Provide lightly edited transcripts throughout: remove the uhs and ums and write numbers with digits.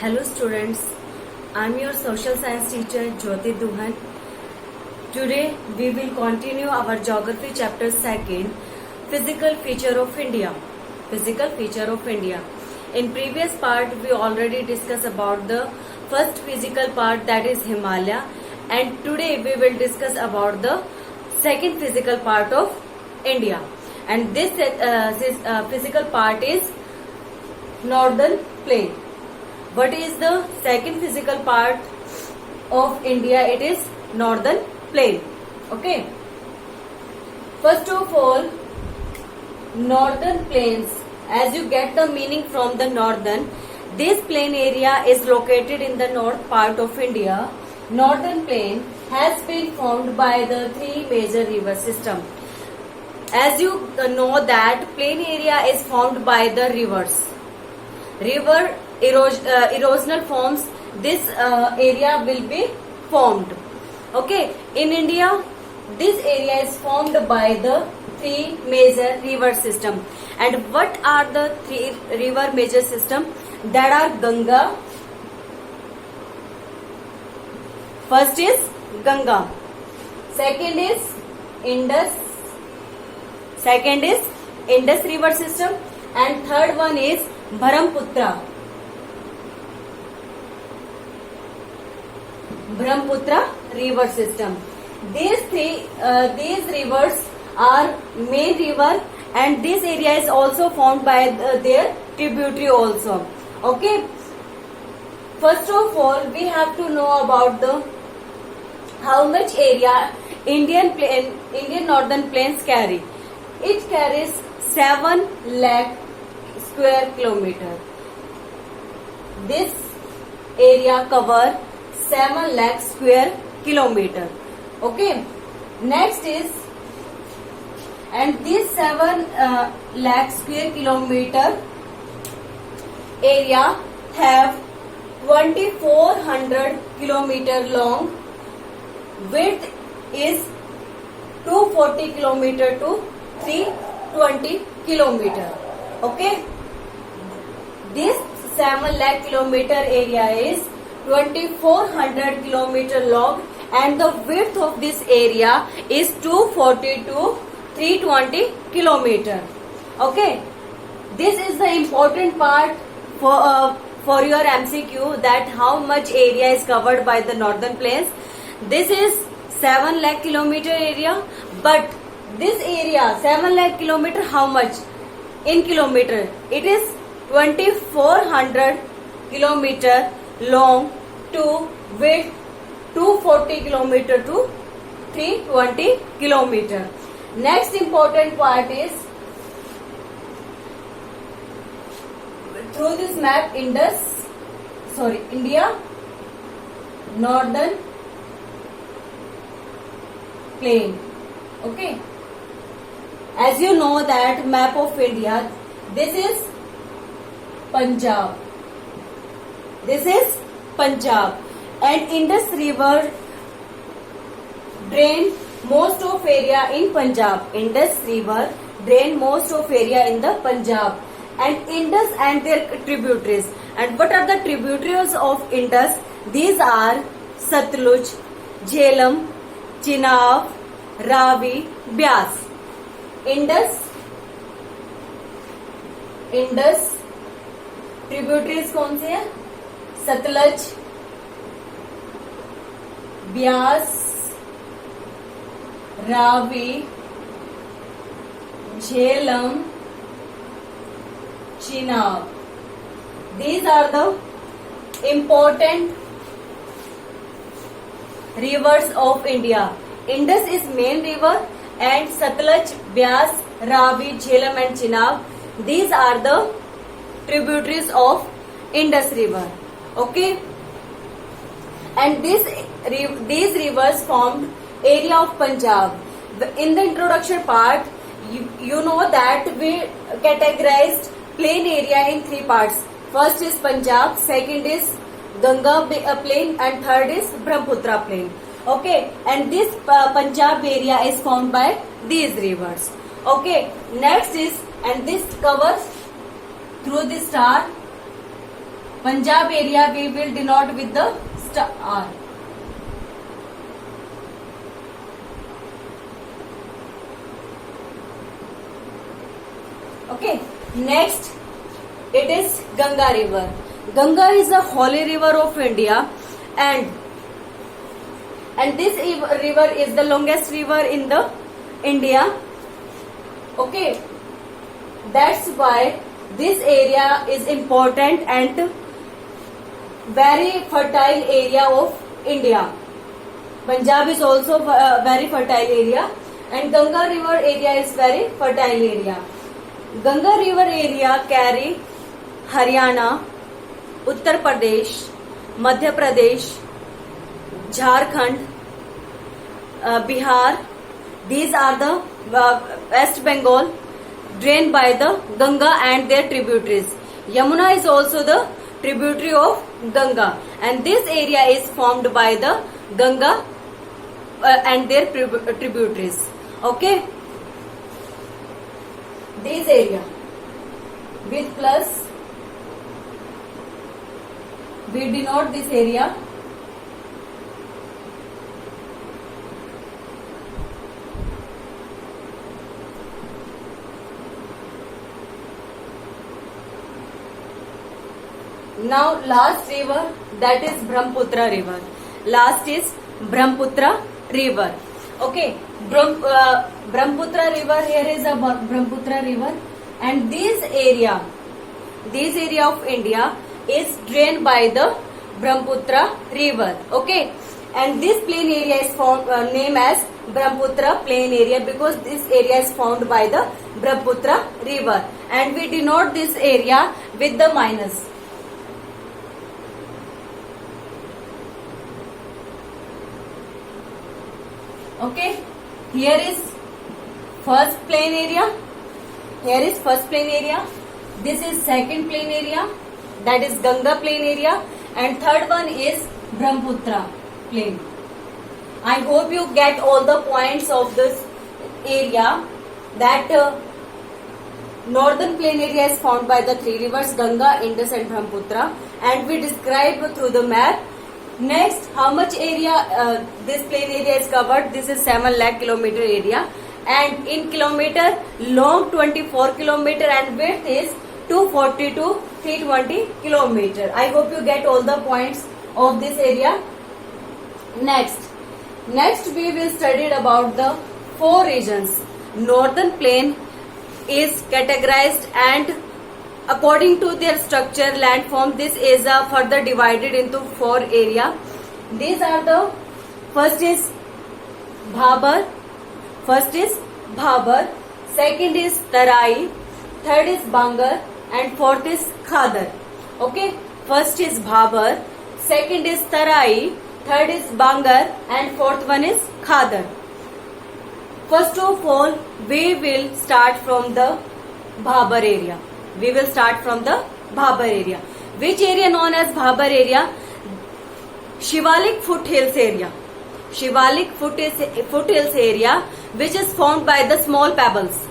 Hello students, I am your social science teacher Jyoti Duhan. Today we will continue our geography chapter 2, physical feature of India. Physical feature of India. In previous part we already discussed about the first physical part, that is Himalaya, and today we will discuss about the second physical part of India. And this physical part is Northern Plain. What is the second physical part of India? It is Northern Plain. Okay. First of all, Northern Plains. As you get the meaning from the northern, this plain area is located in the north part of India. Northern Plain has been formed by the three major river system. As you know that plain area is formed by the rivers. River erosional forms, this area will be formed. Okay, in India this area is formed by the three major river system. And what are the three river major system? That are Ganga. First is Ganga, second is Indus, second is Indus river system, and third one is Brahmaputra. Brahmaputra river system. These rivers are main river, and this area is also formed by their tributary also. Okay. First of all, we have to know about the how much area Indian northern plains carry. It carries 7 lakh square kilometer. This area cover 7 lakh square kilometer. Okay. Next is, and this 7 lakh square kilometer area have 2400 kilometer long. Width is 240 kilometer to 320 kilometer. Okay. This 7 lakh kilometer area is 2400 kilometer long, and the width of this area is 240 to 320 kilometer. Okay. This is the important part for your MCQ, that how much area is covered by the northern plains. This is 7 lakh kilometer area, but this area 7 lakh kilometer, how much in kilometer? It is 2400 kilometer long to width 240 kilometer to 320 kilometer. Next important part is, through this map, India northern plain. Okay. As you know that map of India, this is Punjab. This is Punjab, and Indus river drain most of area in Punjab. Indus river drain most of area in the Punjab, and Indus and their tributaries. And what are the tributaries of Indus? These are Satluj, Jhelum, Chenab, Ravi, Byas. Indus tributaries कौन से हैं? Sutlej, Beas, Ravi, Jhelum, Chenab. These are the important rivers of India. Indus is main river, and Satluj, Byas, Ravi, Jhelum and Chenab, these are the tributaries of Indus river. Okay. And these rivers formed area of Punjab. In the introduction part, you know that we categorized plain area in 3 parts. First is Punjab, second is Ganga plain, and third is Brahmaputra plain. Okay, and this Punjab area is formed by these rivers. Okay, next is, and this covers through the star Punjab area we will denote with the star. Okay, next it is Ganga river. Ganga is the holy river of India, and this river is the longest river in the India. Okay, that's why this area is important and very fertile area of India. Punjab is also a very fertile area, and Ganga river area is very fertile area. Ganga river area carry Haryana, Uttar Pradesh, Madhya Pradesh, Jharkhand, Bihar. These are the West Bengal, drained by the Ganga and their tributaries. Yamuna is also the tributary of Ganga, and this area is formed by the Ganga and their tributaries. Okay, this area with plus we denote this area. Now last river, that is Brahmaputra river. Last is Brahmaputra river. Okay, Brahmaputra river, here is a Brahmaputra river, and this area of India is drained by the Brahmaputra river. Okay, and this plain area is named as Brahmaputra plain area because this area is formed by the Brahmaputra river, and we denote this area with the minus. Okay, here is first plain area. Here is first plain area. This is second plain area, that is Ganga plain area, and third one is Brahmaputra plain. I hope you get all the points of this area. That northern plain area is formed by the three rivers Ganga, Indus and Brahmaputra, and we describe through the map. Next, how much area this plain area is covered? This is 7 lakh kilometer area, and in kilometer long 24 kilometer and width is 240 to 320 kilometer. I hope you get all the points of this area. Next we will study about the four regions. Northern plain is categorized and according to their structure, landform, this is further divided into four areas. These are the first is Bhabar, second is Tarai, third is Bangar, and fourth is Khadar. Okay, first is Bhabar, second is Tarai, third is Bangar, and fourth one is Khadar. First of all, we will start from the Bhabar area. Which area known as Bhabar area? Shivalik foothills area. Foothills area, which is formed by the small pebbles.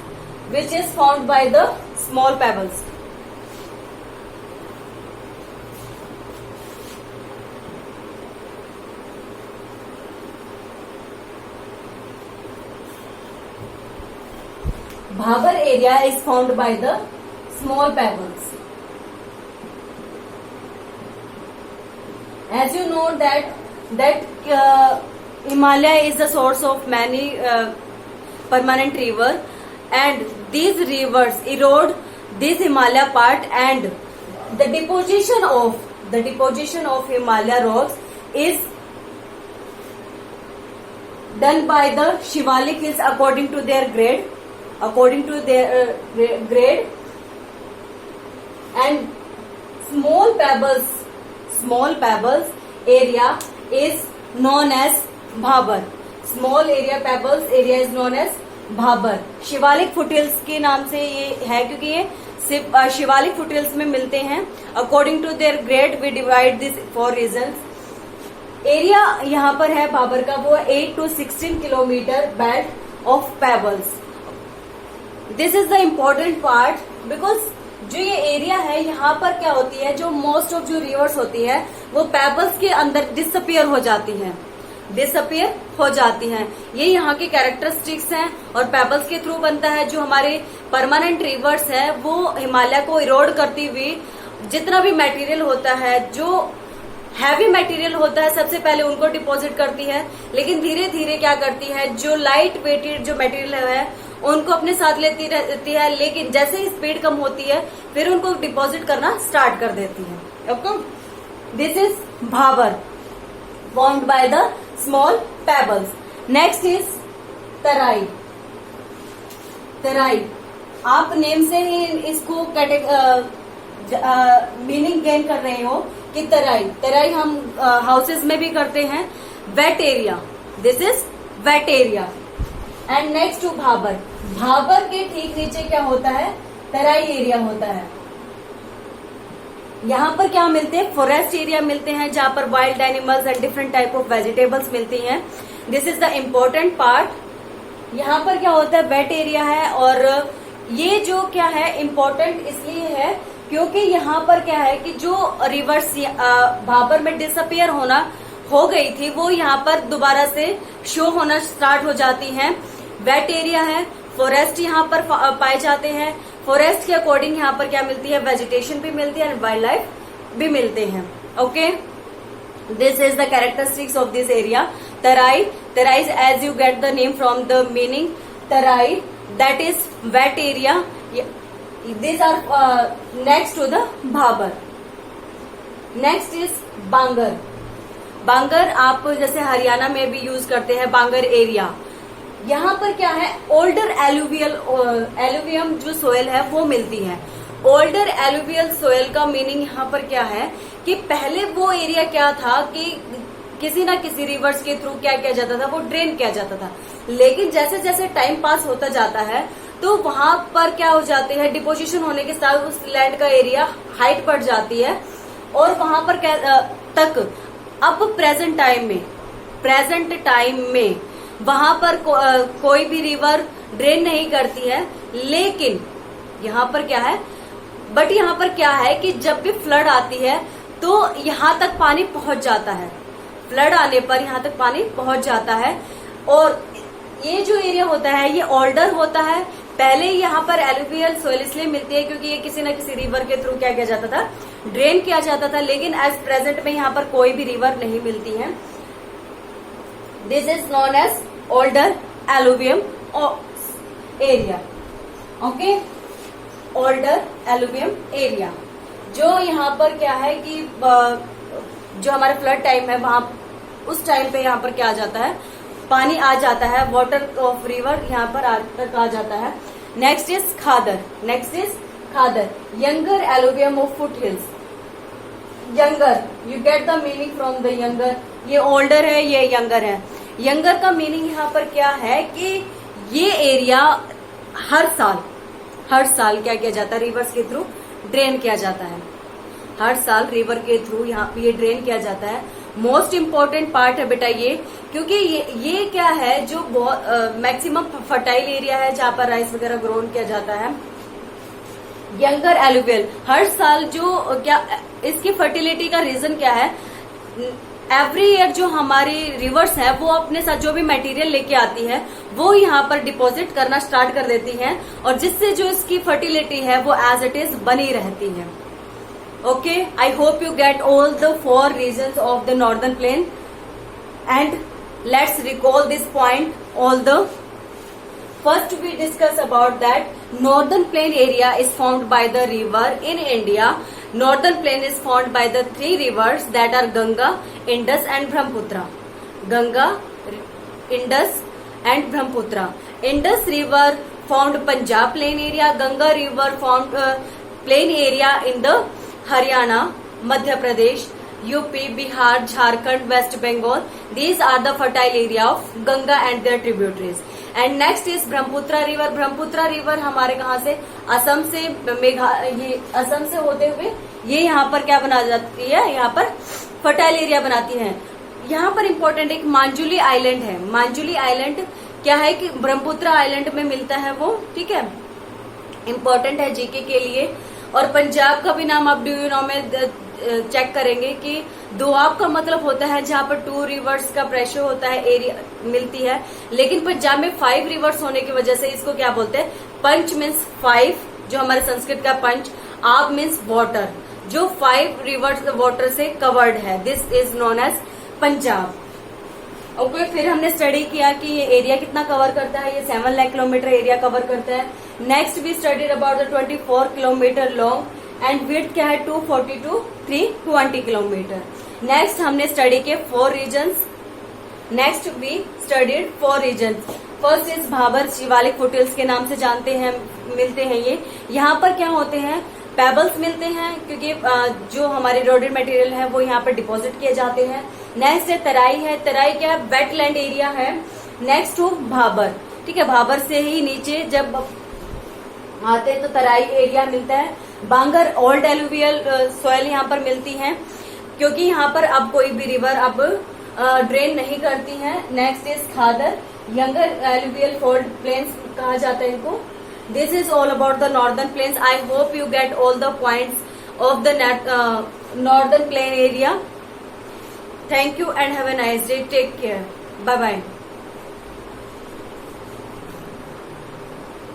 Bhabar area is formed by the small pebbles. As you know that Himalaya is the source of many permanent river, and these rivers erode this Himalaya part, and the deposition of Himalaya rocks is done by the Shivalik hills according to their grade. And small pebbles area is known as Bhabar. Small area pebbles area is known as Bhabar. Shivalik foothills के नाम से ये है क्योंकि ये सिर्फ Shivalik foothills में मिलते हैं. According to their grade we divide this four regions. Area यहाँ पर है बाबर का वो 8 to 16 kilometre belt of pebbles. This is the important part because जो ये एरिया है यहाँ पर क्या होती है, जो मोस्ट ऑफ जो रिवर्स होती है वो पेबल्स के अंदर डिसअपियर हो जाती हैं, डिसअपियर हो जाती हैं। ये यहाँ के कैरेक्टरिस्टिक्स हैं और पेबल्स के थ्रू बनता है। जो हमारे परमानेंट रिवर्स है वो हिमालय को इरोड करती हुई जितना भी मटेरियल होता है, जो हैवी मटेरियल होता है, सबसे पहले उनको डिपॉजिट करती है, लेकिन धीरे धीरे क्या करती है, जो लाइट वेटेड जो मटेरियल है उनको अपने साथ लेती रहती है, लेकिन जैसे ही स्पीड कम होती है फिर उनको डिपॉजिट करना स्टार्ट कर देती है। Okay, this is Bhabar formed by the small pebbles. Next is Terai. Terai आप नेम से ही इसको मीनिंग गेन कर रहे हो कि तराई। तराई हम हाउसेस में भी करते हैं। Wet area, this is wet area. And next to Bhabar. Bhabar के ठीक नीचे क्या होता है, तराई एरिया होता है। यहाँ पर क्या मिलते हैं, फॉरेस्ट एरिया मिलते हैं, जहां पर wild animals and different type of vegetables मिलती हैं। This is the important part. यहाँ पर क्या होता है, वेट एरिया है, और ये जो क्या है इम्पोर्टेंट इसलिए है क्योंकि यहाँ पर क्या है कि जो रिवर्स भाबर में डिसअपियर होना हो गई थी वो यहाँ पर दोबारा से शो होना स्टार्ट हो जाती हैं। वेट एरिया है, फॉरेस्ट यहाँ पर पाए जाते हैं। फॉरेस्ट के अकॉर्डिंग यहाँ पर क्या मिलती है, वेजिटेशन भी मिलती है, वाइल्ड लाइफ भी मिलते हैं। Okay, this is the characteristics of this area. Terai, Terai as you get the name from the meaning Terai, that is wet area. These are next to the Bhabar. Next is Bangar. Bangar आप जैसे हरियाणा में भी यूज करते हैं, बांगर एरिया। यहाँ पर क्या है, ओल्डर एलुवियम जो सोयल है वो मिलती है। ओल्डर एलुवियल सोयल का मीनिंग यहाँ पर क्या है कि पहले वो एरिया क्या था कि किसी ना किसी रिवर्स के थ्रू क्या किया जाता था, वो ड्रेन किया जाता था, लेकिन जैसे जैसे टाइम पास होता जाता है तो वहां पर क्या हो जाते हैं, डिपोजिशन होने के साथ उस लैंड का एरिया हाइट बढ़ जाती है और वहां पर तक अब प्रेजेंट टाइम में वहां पर कोई भी रिवर ड्रेन नहीं करती है। लेकिन यहाँ पर क्या है, यहाँ पर क्या है कि जब भी फ्लड आती है तो यहाँ तक पानी पहुंच जाता है। फ्लड आने पर यहाँ तक पानी पहुंच जाता है और ये जो एरिया होता है ये ओल्डर होता है। पहले यहाँ पर एलुवियल सोइल इसलिए मिलती है क्योंकि ये किसी न किसी रिवर के थ्रू क्या किया जाता था, ड्रेन किया जाता था, लेकिन एज प्रेजेंट में यहाँ पर कोई भी रिवर नहीं मिलती है। This is known as older alluvium area. Okay, older alluvium area. जो यहाँ पर क्या है कि जो हमारा फ्लड टाइम है वहां उस टाइम पे यहाँ पर क्या आ जाता है, पानी आ जाता है, वाटर ऑफ रिवर यहाँ पर तक आ जाता है। Next is Khadar. Younger alluvium of foot hills. Younger, you get the meaning from the younger. ये ओल्डर है, ये यंगर है। यंगर का मीनिंग यहाँ पर क्या है कि ये एरिया हर साल क्या किया जाता है, रिवर्स के थ्रू ड्रेन किया जाता है। हर साल रिवर के थ्रू यहाँ पे ये ड्रेन किया जाता है। मोस्ट इम्पोर्टेंट पार्ट है बेटा ये, क्योंकि ये क्या है, जो बहुत मैक्सिमम फर्टाइल एरिया है जहाँ पर राइस वगैरह ग्रोन किया जाता है। यंगर एलुवियल, हर साल जो क्या इसकी फर्टिलिटी का रीजन क्या है, एवरी ईयर जो हमारी रिवर्स है वो अपने साथ जो भी मटेरियल लेके आती है वो यहाँ पर डिपॉजिट करना स्टार्ट कर देती है और जिससे जो इसकी फर्टिलिटी है वो एज इट इज बनी रहती है। Okay, I hope you get all the 4 regions of the northern plain, and let's recall this point. First we discuss about that northern plain area is formed by the river in India. Northern plain is formed by the 3 rivers that are Ganga, Indus and Brahmaputra. Ganga, Indus and Brahmaputra. Indus river formed Punjab plain area. Ganga river formed plain area in the Haryana, Madhya Pradesh, UP, Bihar, Jharkhand, West Bengal. These are the fertile area of Ganga and their tributaries. And next is Brahmaputra river. Brahmaputra river हमारे कहाँ से, असम से, ये असम से होते हुए ये यहाँ पर क्या बना जाती है, यहाँ पर फर्टाइल एरिया बनाती है। यहाँ पर इम्पोर्टेंट एक मांजुली आइलैंड है। मांजुली आइलैंड क्या है कि ब्रह्मपुत्र आइलैंड में मिलता है वो, ठीक है, इम्पोर्टेंट है जीके के लिए। और पंजाब का भी नाम आप डू यू नो में चेक करेंगे कि दोआब का मतलब होता है जहाँ पर 2 रिवर्स का प्रेशर होता है, एरिया मिलती है। लेकिन पंजाब में 5 रिवर्स होने की वजह से इसको क्या बोलते हैं, पंच मीन्स 5, जो हमारे संस्कृत का पंच, आब मीन्स वाटर, जो 5 रिवर्स वाटर से कवर्ड है। This is known as Punjab. Okay, फिर हमने स्टडी किया कि ये एरिया कितना कवर करता है, ये 7 लाख किलोमीटर एरिया कवर करता है। Next we studied about the 24 kilometre long and width क्या है 240 to 320 किलोमीटर। नेक्स्ट हमने स्टडी किए 4 regions. Next we studied 4 regions. First is Bhabar Shivalik foothills के नाम से जानते हैं, मिलते हैं ये। यहाँ पर क्या होते हैं, पेबल्स मिलते हैं, क्योंकि जो हमारे रोडेड मटेरियल है वो यहाँ पर डिपॉजिट किए जाते हैं। नेक्स्ट है तराई क्या है, वेटलैंड एरिया है। नेक्स्ट टू भाबर, ठीक है, भाबर से ही नीचे जब आते हैं तो तराई एरिया मिलता है। बांगर ओल्ड एलुवियल सॉइल यहाँ पर मिलती है, क्योंकि यहाँ पर अब कोई भी रिवर अब ड्रेन नहीं करती है। Next is Khadar, younger alluvial flood plains कहा जाता है इनको। This is all about the northern plains. I hope you get all the points of the northern plain area. Thank you and have a nice day. Take care. Bye bye.